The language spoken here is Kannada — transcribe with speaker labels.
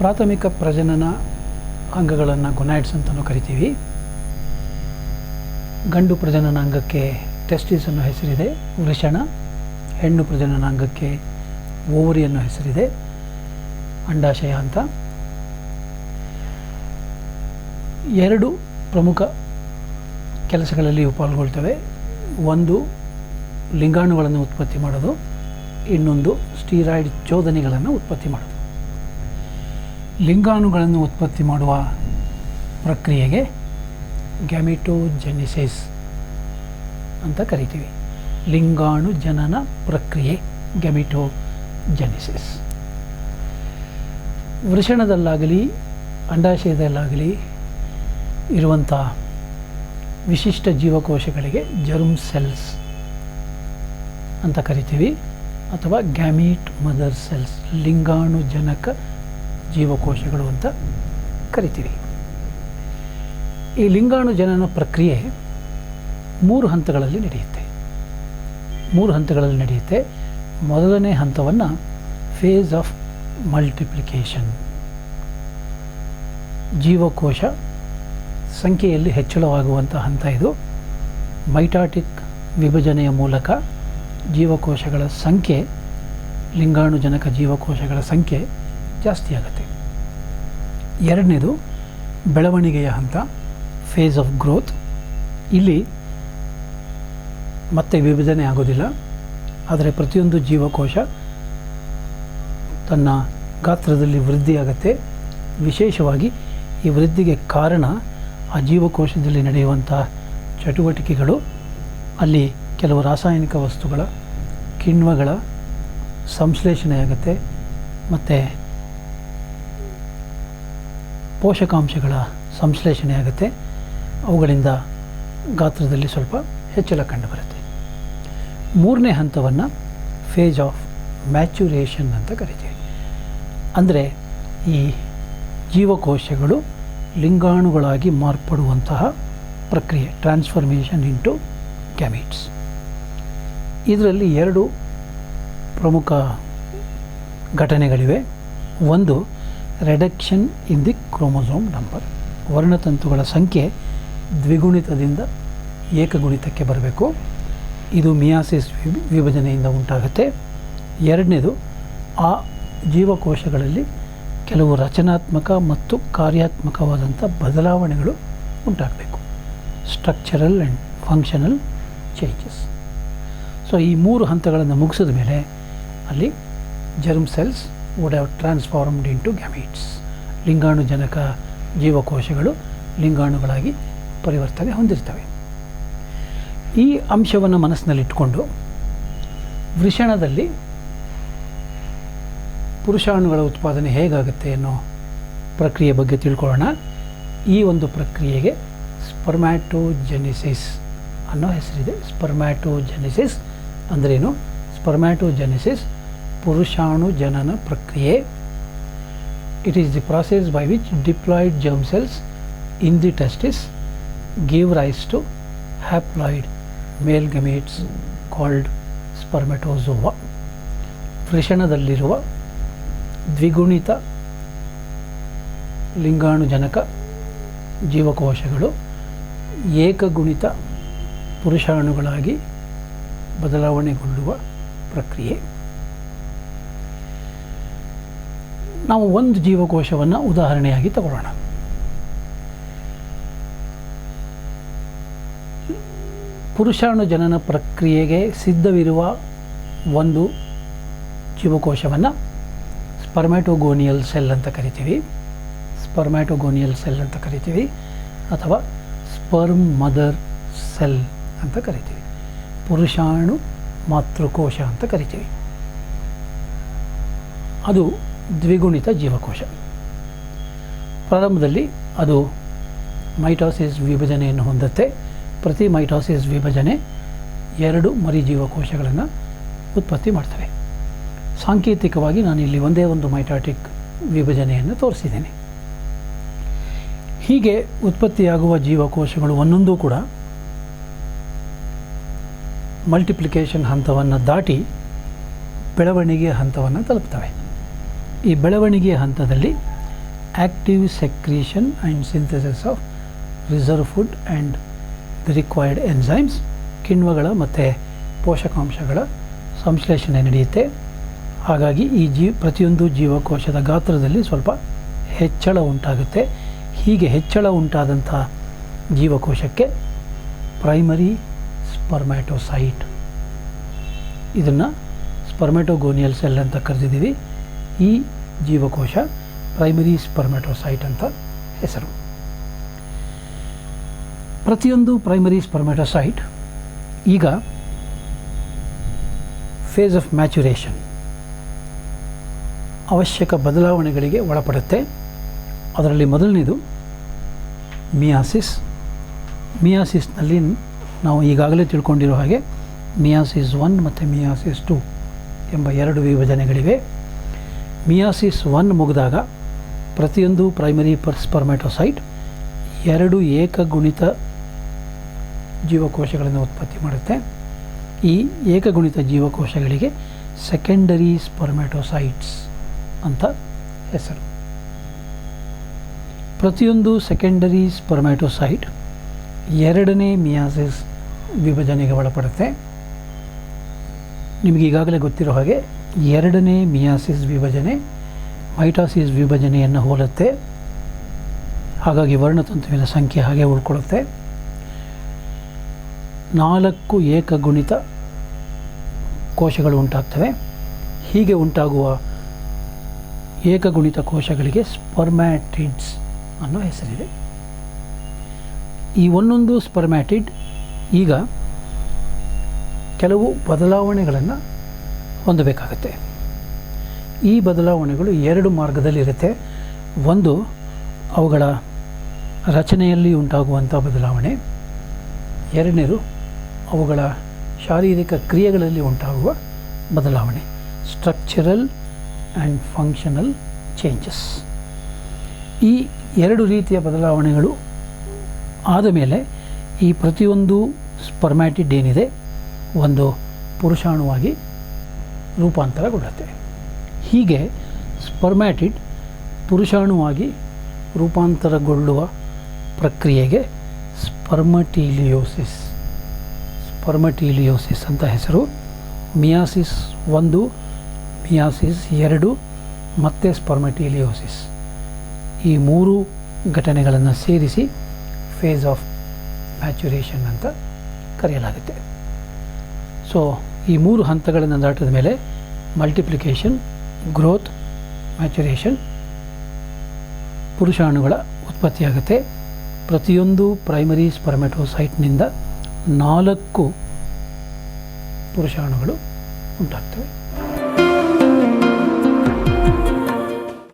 Speaker 1: ಪ್ರಾಥಮಿಕ ಪ್ರಜನನ ಅಂಗಗಳನ್ನು ಗೊನಾಯ್ಡ್ಸ್ ಅಂತಲೂ ಕರಿತೀವಿ. ಗಂಡು ಪ್ರಜನನಾಂಗಕ್ಕೆ ಟೆಸ್ಟಿಸ್ ಅನ್ನೋ ಹೆಸರಿದೆ, ವೃಷಣ. ಹೆಣ್ಣು ಪ್ರಜನನಾಂಗಕ್ಕೆ ಓವರಿ ಅನ್ನೋ ಹೆಸರಿದೆ, ಅಂಡಾಶಯ ಅಂತ. ಎರಡು ಪ್ರಮುಖ ಕೆಲಸಗಳಲ್ಲಿ ಇವು ಪಾಲ್ಗೊಳ್ತವೆ. ಒಂದು ಲಿಂಗಾಣುಗಳನ್ನು ಉತ್ಪತ್ತಿ ಮಾಡೋದು, ಇನ್ನೊಂದು ಸ್ಟೀರಾಯ್ಡ್ ಚೋದನೆಗಳನ್ನು ಉತ್ಪತ್ತಿ ಮಾಡೋದು. ಲಿಂಗಾಣುಗಳನ್ನು ಉತ್ಪತ್ತಿ ಮಾಡುವ ಪ್ರಕ್ರಿಯೆಗೆ ಗ್ಯಾಮಿಟೋಜೆನಿಸಿಸ್ ಅಂತ ಕರಿತೀವಿ. ಲಿಂಗಾಣು ಜನನ ಪ್ರಕ್ರಿಯೆ ಗ್ಯಾಮಿಟೋಜೆನಿಸಿಸ್. ವೃಷಣದಲ್ಲಾಗಲಿ ಅಂಡಾಶಯದಲ್ಲಾಗಲಿ ಇರುವಂಥ ವಿಶಿಷ್ಟ ಜೀವಕೋಶಗಳಿಗೆ ಜರ್ಮ್ ಸೆಲ್ಸ್ ಅಂತ ಕರಿತೀವಿ, ಅಥವಾ ಗ್ಯಾಮೀಟ್ ಮದರ್ ಸೆಲ್ಸ್, ಲಿಂಗಾಣು ಜನಕ ಜೀವಕೋಶಗಳು ಅಂತ ಕರಿತೀವಿ. ಈ ಲಿಂಗಾಣು ಜನನ ಪ್ರಕ್ರಿಯೆ 3 ಹಂತಗಳಲ್ಲಿ ನಡೆಯುತ್ತೆ. ಮೊದಲನೇ ಹಂತವನ್ನು ಫೇಸ್ ಆಫ್ ಮಲ್ಟಿಪ್ಲಿಕೇಶನ್, ಜೀವಕೋಶ ಸಂಖ್ಯೆಯಲ್ಲಿ ಹೆಚ್ಚಳವಾಗುವಂಥ ಹಂತ ಇದು. ಮೈಟಾಟಿಕ್ ವಿಭಜನೆಯ ಮೂಲಕ ಜೀವಕೋಶಗಳ ಸಂಖ್ಯೆ, ಲಿಂಗಾಣುಜನಕ ಜೀವಕೋಶಗಳ ಸಂಖ್ಯೆ ಜಾಸ್ತಿ ಆಗುತ್ತೆ. ಎರಡನೇದು ಬೆಳವಣಿಗೆಯ ಹಂತ, ಫೇಸ್ ಆಫ್ ಗ್ರೋತ್. ಇಲ್ಲಿ ಮತ್ತೆ ವಿಭಜನೆ ಆಗೋದಿಲ್ಲ, ಆದರೆ ಪ್ರತಿಯೊಂದು ಜೀವಕೋಶ ತನ್ನ ಗಾತ್ರದಲ್ಲಿ ವೃದ್ಧಿಯಾಗುತ್ತೆ. ವಿಶೇಷವಾಗಿ ಈ ವೃದ್ಧಿಗೆ ಕಾರಣ ಆ ಜೀವಕೋಶದಲ್ಲಿ ನಡೆಯುವಂಥ ಚಟುವಟಿಕೆಗಳು. ಅಲ್ಲಿ ಕೆಲವು ರಾಸಾಯನಿಕ ವಸ್ತುಗಳ, ಕಿಣ್ವಗಳ ಸಂಶ್ಲೇಷಣೆಯಾಗುತ್ತೆ, ಮತ್ತು ಪೋಷಕಾಂಶಗಳ ಸಂಶ್ಲೇಷಣೆಯಾಗುತ್ತೆ. ಅವುಗಳಿಂದ ಗಾತ್ರದಲ್ಲಿ ಸ್ವಲ್ಪ ಹೆಚ್ಚಳ ಕಂಡುಬರುತ್ತೆ. ಮೂರನೇ ಹಂತವನ್ನು ಫೇಸ್ ಆಫ್ ಮ್ಯಾಚುರೇಷನ್ ಅಂತ ಕರಿತೀವಿ. ಅಂದರೆ ಈ ಜೀವಕೋಶಗಳು ಲಿಂಗಾಣುಗಳಾಗಿ ಮಾರ್ಪಡುವಂತಹ ಪ್ರಕ್ರಿಯೆ, ಟ್ರಾನ್ಸ್ಫಾರ್ಮೇಷನ್ ಇಂಟು ಗ್ಯಾಮೀಟ್ಸ್. ಇದರಲ್ಲಿ 2 ಪ್ರಮುಖ ಘಟನೆಗಳಿವೆ. ಒಂದು reduction in the chromosome number, ವರ್ಣತಂತುಗಳ ಸಂಖ್ಯೆ ದ್ವಿಗುಣಿತದಿಂದ ಏಕಗುಣಿತಕ್ಕೆ ಬರಬೇಕು. ಇದು ಮಿಯಾಸಿಸ್ ವಿಭಜನೆಯಿಂದ ಉಂಟಾಗುತ್ತೆ. ಎರಡನೇದು, ಆ ಜೀವಕೋಶಗಳಲ್ಲಿ ಕೆಲವು ರಚನಾತ್ಮಕ ಮತ್ತು ಕಾರ್ಯಾತ್ಮಕವಾದಂಥ ಬದಲಾವಣೆಗಳು ಉಂಟಾಗಬೇಕು, structural and functional changes. So ಈ 3 ಹಂತಗಳನ್ನು ಮುಗಿಸಿದ ಮೇಲೆ ಅಲ್ಲಿ germ cells would have transformed into gametes. ಲಿಂಗಾಣುಜನಕ ಜೀವಕೋಶಗಳು ಲಿಂಗಾಣುಗಳಾಗಿ ಪರಿವರ್ತನೆ ಹೊಂದಿರ್ತವೆ. ಈ ಅಂಶವನ್ನು ಮನಸ್ಸಿನಲ್ಲಿಟ್ಟುಕೊಂಡು ವೃಷಣದಲ್ಲಿ ಪುರುಷಾಣುಗಳ ಉತ್ಪಾದನೆ ಹೇಗಾಗುತ್ತೆ ಅನ್ನೋ ಪ್ರಕ್ರಿಯೆ ಬಗ್ಗೆ ತಿಳ್ಕೊಳ್ಳೋಣ. ಈ ಒಂದು ಪ್ರಕ್ರಿಯೆಗೆ ಸ್ಪರ್ಮ್ಯಾಟೋಜೆನಿಸಿಸ್ ಅನ್ನೋ ಹೆಸರಿದೆ. ಸ್ಪರ್ಮ್ಯಾಟೋಜೆನಿಸಿಸ್ ಅಂದ್ರೇನು? ಸ್ಪರ್ಮ್ಯಾಟೋಜೆನಿಸಿಸ್ ಪುರುಷಾಣು ಜನನ ಪ್ರಕ್ರಿಯೆ. It is the process by which diploid germ cells in the testis give rise to haploid male gametes called spermatozoa. ವೃಷಣದಲ್ಲಿರುವ ದ್ವಿಗುಣಿತ ಲಿಂಗಾಣುಜನಕ ಜೀವಕೋಶಗಳು ಏಕಗುಣಿತ ಪುರುಷಾಣುಗಳಾಗಿ ಬದಲಾವಣೆಗೊಳ್ಳುವ ಪ್ರಕ್ರಿಯೆ. ನಾವು ಒಂದು ಜೀವಕೋಶವನ್ನು ಉದಾಹರಣೆಯಾಗಿ ತಗೊಳ್ಳೋಣ. ಪುರುಷಾಣು ಜನನ ಪ್ರಕ್ರಿಯೆಗೆ ಸಿದ್ಧವಿರುವ ಒಂದು ಜೀವಕೋಶವನ್ನು ಸ್ಪರ್ಮ್ಯಾಟೋಗೋನಿಯಲ್ ಸೆಲ್ ಅಂತ ಕರಿತೀವಿ. ಅಥವಾ ಸ್ಪರ್ಮ್ ಮದರ್ ಸೆಲ್ ಅಂತ ಕರಿತೀವಿ. ಪುರುಷಾಣು ಮಾತೃಕೋಶ ಅಂತ ಕರಿತೀವಿ. ಅದು ದ್ವಿಗುಣಿತ ಜೀವಕೋಶ. ಪ್ರಾರಂಭದಲ್ಲಿ ಅದು ಮೈಟೋಸಿಸ್ ವಿಭಜನೆಯನ್ನು ಹೊಂದುತ್ತೆ. ಪ್ರತಿ ಮೈಟೋಸಿಸ್ ವಿಭಜನೆ 2 ಮರಿ ಜೀವಕೋಶಗಳನ್ನು ಉತ್ಪತ್ತಿ ಮಾಡ್ತವೆ. ಸಾಂಕೇತಿಕವಾಗಿ ನಾನು ಇಲ್ಲಿ ಒಂದೇ ಒಂದು ಮೈಟಾಟಿಕ್ ವಿಭಜನೆಯನ್ನು ತೋರಿಸಿದ್ದೇನೆ. ಹೀಗೆ ಉತ್ಪತ್ತಿಯಾಗುವ ಜೀವಕೋಶಗಳು ಒಂದೊಂದು ಕೂಡ ಮಲ್ಟಿಪ್ಲಿಕೇಶನ್ ಹಂತವನ್ನು ದಾಟಿ ಬೆಳವಣಿಗೆಯ ಹಂತವನ್ನು ತಲುಪ್ತವೆ. ಈ ಬೆಳವಣಿಗೆಯ ಹಂತದಲ್ಲಿ active secretion and synthesis of reserve food and the required enzymes, ಕಿಣ್ವಗಳ ಮತ್ತು ಪೋಷಕಾಂಶಗಳ ಸಂಶ್ಲೇಷಣೆ ನಡೆಯುತ್ತೆ. ಹಾಗಾಗಿ ಪ್ರತಿಯೊಂದು ಜೀವಕೋಶದ ಗಾತ್ರದಲ್ಲಿ ಸ್ವಲ್ಪ ಹೆಚ್ಚಳ ಉಂಟಾಗುತ್ತೆ. ಹೀಗೆ ಹೆಚ್ಚಳ ಉಂಟಾದಂಥ ಜೀವಕೋಶಕ್ಕೆ ಪ್ರೈಮರಿ ಸ್ಪರ್ಮ್ಯಾಟೋಸೈಟ್, ಇದನ್ನು ಸ್ಪರ್ಮ್ಯಾಟೋಗೋನಿಯಲ್ ಸೆಲ್ ಅಂತ ಕರೆದಿದ್ದೀವಿ. ಈ ಜೀವಕೋಶ ಪ್ರೈಮರಿ ಸ್ಪರ್ಮ್ಯಾಟೋಸೈಟ್ ಅಂತ ಹೆಸರು. ಪ್ರತಿಯೊಂದು ಪ್ರೈಮರಿ ಸ್ಪರ್ಮ್ಯಾಟೋಸೈಟ್ ಈಗ ಫೇಸ್ ಆಫ್ ಮ್ಯಾಚುರೇಷನ್, ಅವಶ್ಯಕ ಬದಲಾವಣೆಗಳಿಗೆ ಒಳಪಡುತ್ತೆ. ಅದರಲ್ಲಿ ಮೊದಲನೇದು ಮಿಯಾಸಿಸ್. ಮಿಯಾಸಿಸ್ನಲ್ಲಿ ನಾವು ಈಗಾಗಲೇ ತಿಳ್ಕೊಂಡಿರೋ ಹಾಗೆ ಮಿಯಾಸಿಸ್ 1 ಮತ್ತು ಮಿಯಾಸಿಸ್ 2 ಎಂಬ 2 ವಿಭಜನೆಗಳಿವೆ. ಮಿಯಾಸಿಸ್ 1 ಮುಗಿದಾಗ ಪ್ರತಿಯೊಂದು ಪ್ರೈಮರಿ ಸ್ಪರ್ಮ್ಯಾಟೋಸೈಟ್ 2 ಏಕಗುಣಿತ ಜೀವಕೋಶಗಳನ್ನು ಉತ್ಪತ್ತಿ ಮಾಡುತ್ತೆ. ಈ ಏಕಗುಣಿತ ಜೀವಕೋಶಗಳಿಗೆ ಸೆಕೆಂಡರಿ ಸ್ಪರ್ಮ್ಯಾಟೋಸೈಟ್ಸ್ ಅಂತ ಹೆಸರು. ಪ್ರತಿಯೊಂದು ಸೆಕೆಂಡರಿ ಸ್ಪರ್ಮ್ಯಾಟೋಸೈಟ್ 2ನೇ ಮಿಯಾಸಿಸ್ ವಿಭಜನೆಗೆ ಒಳಪಡುತ್ತೆ. ನಿಮಗೆ ಈಗಾಗಲೇ ಗೊತ್ತಿರೋ ಹಾಗೆ 2ನೇ ಮಿಯಾಸಿಸ್ ವಿಭಜನೆ ಮೈಟಾಸಿಸ್ ವಿಭಜನೆಯನ್ನು ಹೋಲುತ್ತೆ. ಹಾಗಾಗಿ ವರ್ಣತಂತುವಿನ ಸಂಖ್ಯೆ ಹಾಗೆ ಉಳ್ಕೊಳ್ಳುತ್ತೆ. 4 ಏಕಗುಣಿತ ಕೋಶಗಳು ಉಂಟಾಗ್ತವೆ. ಹೀಗೆ ಉಂಟಾಗುವ ಏಕಗುಣಿತ ಕೋಶಗಳಿಗೆ ಸ್ಪರ್ಮ್ಯಾಟಿಡ್ಸ್ ಅನ್ನೋ ಹೆಸರಿದೆ. ಈ ಒಂದೊಂದು ಸ್ಪರ್ಮ್ಯಾಟಿಡ್ ಈಗ ಕೆಲವು ಬದಲಾವಣೆಗಳನ್ನು ಹೊಂದಬೇಕಾಗತ್ತೆ. ಈ ಬದಲಾವಣೆಗಳು 2 ಮಾರ್ಗದಲ್ಲಿರುತ್ತೆ. ಒಂದು, ಅವುಗಳ ರಚನೆಯಲ್ಲಿ ಉಂಟಾಗುವಂಥ ಬದಲಾವಣೆ. ಎರಡನೇದು, ಅವುಗಳ ಶಾರೀರಿಕ ಕ್ರಿಯೆಗಳಲ್ಲಿ ಉಂಟಾಗುವ ಬದಲಾವಣೆ, ಸ್ಟ್ರಕ್ಚರಲ್ ಆ್ಯಂಡ್ ಫಂಕ್ಷನಲ್ ಚೇಂಜಸ್. ಈ 2 ರೀತಿಯ ಬದಲಾವಣೆಗಳು ಆದ ಮೇಲೆ ಈ ಪ್ರತಿಯೊಂದು ಸ್ಪರ್ಮ್ಯಾಟಿಡ್ ಏನಿದೆ ಒಂದು ಪುರುಷಾಣುವಾಗಿ ರೂಪಾಂತರಗೊಳ್ಳುತ್ತೆ. ಹೀಗೆ ಸ್ಪರ್ಮ್ಯಾಟಿಡ್ ಪುರುಷಾಣುವಾಗಿ ರೂಪಾಂತರಗೊಳ್ಳುವ ಪ್ರಕ್ರಿಯೆಗೆ ಸ್ಪರ್ಮಟೀಲಿಯೋಸಿಸ್ ಅಂತ ಹೆಸರು. ಮಿಯಾಸಿಸ್ 1, ಮಿಯಾಸಿಸ್ 2 ಮತ್ತು ಸ್ಪರ್ಮಟೀಲಿಯೋಸಿಸ್, ಈ 3 ಘಟನೆಗಳನ್ನು ಸೇರಿಸಿ ಫೇಸ್ ಆಫ್ ಮ್ಯಾಚುರೇಷನ್ ಅಂತ ಕರೆಯಲಾಗುತ್ತೆ. ಸೊ ಈ 3 ಹಂತಗಳನ್ನು ದಾಟಿದ ಮೇಲೆ ಮಲ್ಟಿಪ್ಲಿಕೇಶನ್, ಗ್ರೋತ್, ಮ್ಯಾಚುರೇಷನ್, ಪುರುಷಾಣುಗಳ ಉತ್ಪತ್ತಿಯಾಗುತ್ತೆ. ಪ್ರತಿಯೊಂದು ಪ್ರೈಮರಿ ಸ್ಪರ್ಮ್ಯಾಟೋಸೈಟ್ನಿಂದ 4 ಪುರುಷಾಣುಗಳು ಉಂಟಾಗ್ತವೆ.